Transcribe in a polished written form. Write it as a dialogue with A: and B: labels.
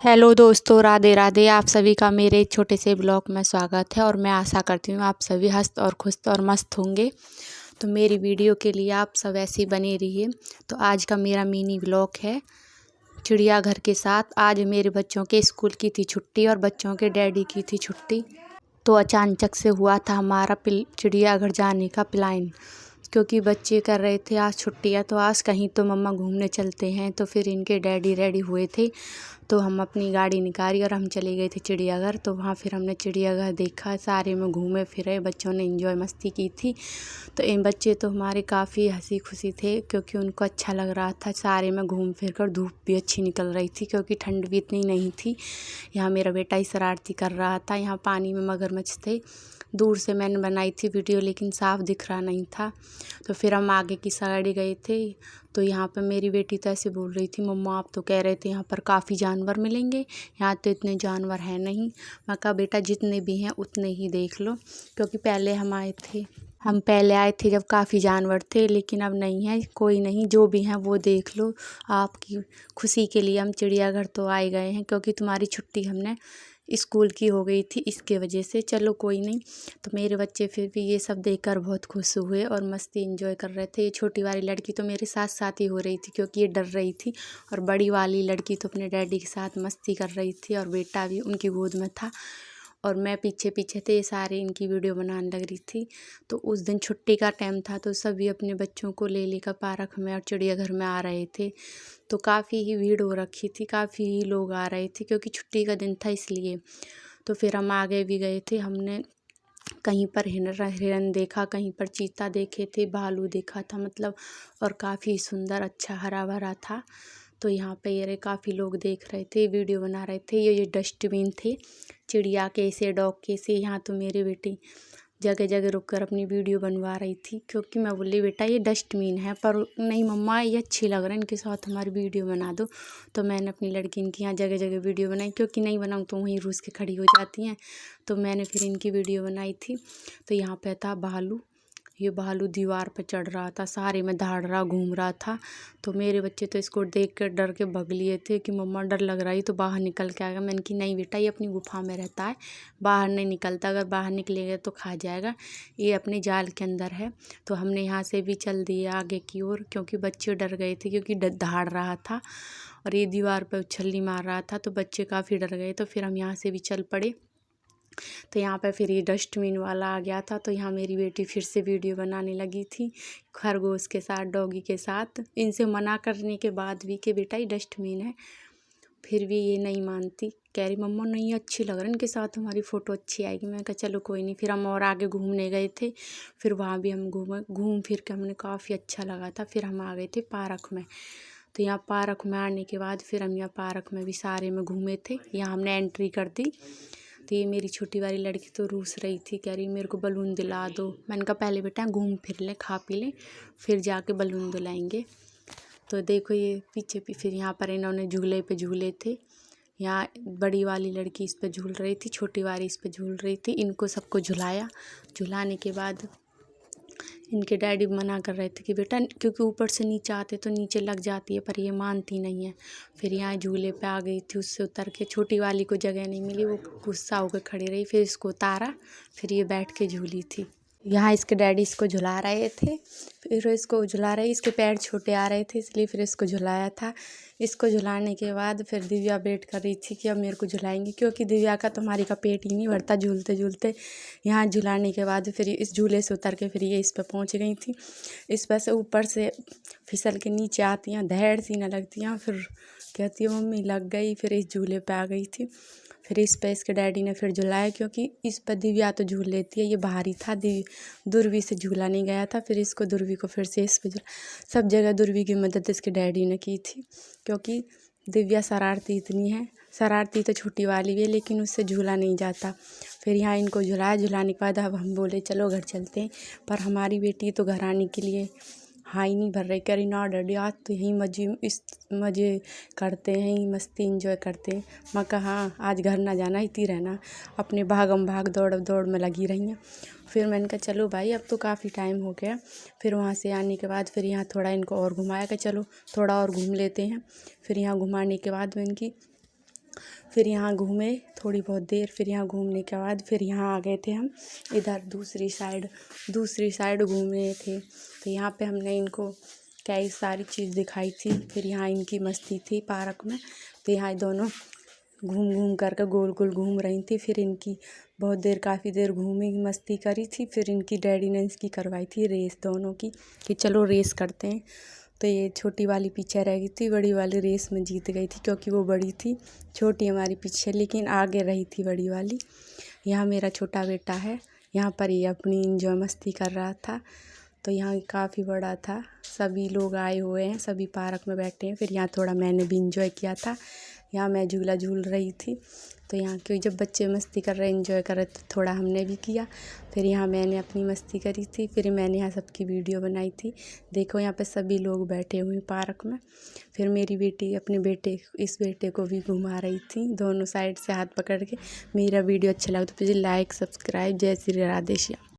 A: Hello दोस्तों, राधे राधे। आप सभी का मेरे एक छोटे से ब्लॉग में स्वागत है और मैं आशा करती हूँ आप सभी हंस और खुश और मस्त होंगे। तो मेरी वीडियो के लिए आप सब ऐसे ही बने रहिए। तो आज का मेरा मिनी ब्लॉग है चिड़ियाघर के साथ। आज मेरे बच्चों के स्कूल की थी छुट्टी और बच्चों के डैडी की थी छुट्टी। तो अचानक से हुआ था हमारा चिड़ियाघर जाने का प्लान, क्योंकि बच्चे कर रहे थे आज छुट्टियाँ, तो आज कहीं तो मम्मा घूमने चलते हैं। तो फिर इनके डैडी रेडी हुए थे, तो हम अपनी गाड़ी निकाली और हम चले गए थे चिड़ियाघर। तो वहाँ फिर हमने चिड़ियाघर देखा, सारे में घूमे फिरे, बच्चों ने एंजॉय मस्ती की थी। तो इन बच्चे तो हमारे काफ़ी हंसी खुशी थे, क्योंकि उनको अच्छा लग रहा था सारे में घूम फिर कर। धूप भी अच्छी निकल रही थी, क्योंकि ठंड भी इतनी नहीं थी। यहाँ मेरा बेटा ही शरारती कर रहा था। यहाँ पानी में मगरमच्छ थे। दूर से मैंने बनाई थी वीडियो, लेकिन साफ दिख रहा नहीं था। तो फिर हम आगे की साइड गए थे। तो यहाँ पर मेरी बेटी तो ऐसे बोल रही थी, मम्मा आप तो कह रहे थे यहाँ पर काफ़ी जानवर मिलेंगे, यहाँ तो इतने जानवर हैं नहीं। मैं कहा बेटा जितने भी हैं उतने ही देख लो, क्योंकि पहले हम पहले आए थे जब काफ़ी जानवर थे, लेकिन अब नहीं है। कोई नहीं, जो भी हैं वो देख लो। आपकी खुशी के लिए हम चिड़ियाघर तो आए गए हैं, क्योंकि तुम्हारी छुट्टी हमने स्कूल की हो गई थी, इसके वजह से। चलो कोई नहीं। तो मेरे बच्चे फिर भी ये सब देखकर बहुत खुश हुए और मस्ती एंजॉय कर रहे थे। ये छोटी वाली लड़की तो मेरे साथ साथ ही हो रही थी, क्योंकि ये डर रही थी। और बड़ी वाली लड़की तो अपने डैडी के साथ मस्ती कर रही थी, और बेटा भी उनकी गोद में था। और मैं पीछे पीछे थे, सारे इनकी वीडियो बनाने लग रही थी। तो उस दिन छुट्टी का टाइम था, तो सभी अपने बच्चों को ले लेकर पार्क में और चिड़ियाघर में आ रहे थे। तो काफ़ी ही भीड़ हो रखी थी, काफ़ी ही लोग आ रहे थे, क्योंकि छुट्टी का दिन था इसलिए। तो फिर हम आगे भी गए थे। हमने कहीं पर हिरन देखा, कहीं पर चीता देखे थे, भालू देखा था मतलब। और काफ़ी सुंदर अच्छा हरा भरा था। तो यहाँ पे ये काफ़ी लोग देख रहे थे, वीडियो बना रहे थे। ये डस्टबिन थे चिड़िया के से, डॉग के से। यहाँ तो मेरी बेटी जगह जगह रुक कर अपनी वीडियो बनवा रही थी, क्योंकि मैं बोली बेटा ये डस्टबिन है, पर नहीं मम्मा ये अच्छी लग रहा है, इनके साथ हमारी वीडियो बना दो। तो मैंने अपनी लड़की इनकी यहाँ जगह जगह वीडियो बनाई, क्योंकि नहीं बनाऊँ तो वहीं रूस के खड़ी हो जाती हैं। तो मैंने फिर इनकी वीडियो बनाई थी। तो यहाँ पे था भालू। ये भालू दीवार पर चढ़ रहा था, सारे में दहाड़ रहा, घूम रहा था। तो मेरे बच्चे तो इसको देख कर डर के भग लिए थे कि मम्मा डर लग रहा है, तो बाहर निकल के आएगा। मैंने कि नहीं बेटा ये अपनी गुफा में रहता है, बाहर नहीं निकलता, अगर बाहर निकलेगा तो खा जाएगा, ये अपने जाल के अंदर है। तो हमने यहाँ से भी चल दिए आगे की ओर, क्योंकि बच्चे डर गए थे, क्योंकि दहाड़ रहा था और ये दीवार पर उछल्ली मार रहा था। तो बच्चे काफ़ी डर गए। तो फिर हम यहाँ से भी चल पड़े। तो यहाँ पर फिर ये डस्टबिन वाला आ गया था। तो यहाँ मेरी बेटी फिर से वीडियो बनाने लगी थी खरगोश के साथ, डॉगी के साथ। इनसे मना करने के बाद भी कि बेटा ये डस्टबिन है, फिर भी ये नहीं मानती। कह रही मम्मा नहीं अच्छी लग रहा है, इनके साथ हमारी फ़ोटो अच्छी आएगी। मैं कहा चलो कोई नहीं। फिर हम और आगे घूमने गए थे। फिर वहाँ भी हम घूम फिर के हमने काफ़ी अच्छा लगा था। फिर हम आ गए थे पार्क में। तो यहाँ पार्क में आने के बाद फिर हम यहाँ पार्क में भी सारे में घूमे थे। यहाँ हमने एंट्री कर दी। तो ये मेरी छोटी वाली लड़की तो रूस रही थी, कह रही मेरे को बलून दिला दो। मैंने कहा पहले बेटा घूम फिर लें, खा पी लें, फिर जाके बलून दिलाएंगे। तो देखो ये पीछे फिर यहाँ पर इन्होंने झूले पे झूले थे। यहाँ बड़ी वाली लड़की इस पर झूल रही थी, छोटी वाली इस पर झूल रही थी। इनको सबको झुलाया। झुलाने के बाद इनके डैडी मना कर रहे थे कि बेटा, क्योंकि ऊपर से नीचे आते तो नीचे लग जाती है, पर ये मानती नहीं है। फिर यहाँ झूले पे आ गई थी, उससे उतर के छोटी वाली को जगह नहीं मिली, वो गुस्सा होकर खड़ी रही। फिर इसको उतारा, फिर ये बैठ के झूली थी। यहाँ इसके डैडी इसको झुला रहे थे। फिर इसको झुला रहे, इसके पैर छोटे आ रहे थे, इसलिए फिर इसको झुलाया था। इसको झुलाने के बाद फिर दिव्या वेट कर रही थी कि अब मेरे को झुलाएंगी, क्योंकि दिव्या का तुम्हारी का पेट ही नहीं भरता झूलते झूलते। यहाँ झुलाने के बाद फिर इस झूले से उतर के फिर ये इस पर पहुँच गई थी। इस पर से ऊपर से फिसल के नीचे आती हैं, धैड़ सी न लगती हैं। फिर कहती है मम्मी लग गई, फिर इस झूले पर आ गई थी। फिर इस पर इसके डैडी ने फिर झुलाया, क्योंकि इस पर दिव्या तो झूल लेती है, ये भारी था। दुर्वी से झूला नहीं गया था। फिर इसको दुर्वी को फिर से इस पर सब जगह दुर्वी की मदद इसके डैडी ने की थी, क्योंकि दिव्या शरारती इतनी है। शरारती तो छोटी वाली भी है, लेकिन उससे झूला नहीं जाता। फिर यहाँ इनको झुलाया। झुलाने के बाद अब हम बोले चलो घर चलते हैं, पर हमारी बेटी तो घर आने के लिए हाँ ही नहीं भर रही। कह रही ना डैडी आज तो यहीं मज़े करते हैं, यहीं मस्ती इंजॉय करते हैं। मैं कहा हाँ आज घर ना जाना, इतनी रहना, अपने भागम भाग दौड़ दौड़ में लगी रही हैं। फिर मैंने कहा चलो भाई अब तो काफ़ी टाइम हो गया। फिर वहाँ से आने के बाद फिर यहाँ थोड़ा इनको और घुमाया कि चलो थोड़ा और घूम लेते हैं। फिर यहाँ घुमाने के बाद में इनकी फिर यहाँ घूमे थोड़ी बहुत देर। फिर यहाँ घूमने के बाद फिर यहाँ आ गए थे हम इधर दूसरी साइड घूम रहे थे। तो यहाँ पे हमने इनको कई सारी चीज़ दिखाई थी। फिर यहाँ इनकी मस्ती थी पार्क में। तो यहाँ दोनों घूम घूम करके गोल गोल घूम रही थी। फिर इनकी बहुत देर काफ़ी देर घूमी मस्ती करी थी। फिर इनकी डैडी ने इसकी करवाई थी रेस दोनों की कि चलो रेस करते हैं। तो ये छोटी वाली पीछे रह गई थी, बड़ी वाली रेस में जीत गई थी क्योंकि वो बड़ी थी, छोटी हमारी पीछे लेकिन आगे रही थी बड़ी वाली। यहाँ मेरा छोटा बेटा है, यहाँ पर ये अपनी इंजॉय मस्ती कर रहा था। तो यहाँ काफ़ी बड़ा था, सभी लोग आए हुए हैं, सभी पार्क में बैठे हैं। फिर यहाँ थोड़ा मैंने भी इंजॉय किया था। यहाँ मैं झूला झूल रही थी। तो यहाँ के जब बच्चे मस्ती कर रहे इंजॉय कर रहे थे थोड़ा हमने भी किया। फिर यहाँ मैंने अपनी मस्ती करी थी। फिर मैंने यहाँ सबकी वीडियो बनाई थी। देखो यहाँ पे सभी लोग बैठे हुए हैं पार्क में। फिर मेरी बेटी अपने इस बेटे को भी घुमा रही थी दोनों साइड से हाथ पकड़ के। मेरा वीडियो अच्छा लगा तो प्लीज़ लाइक सब्सक्राइब। जय श्री राधे श्याम।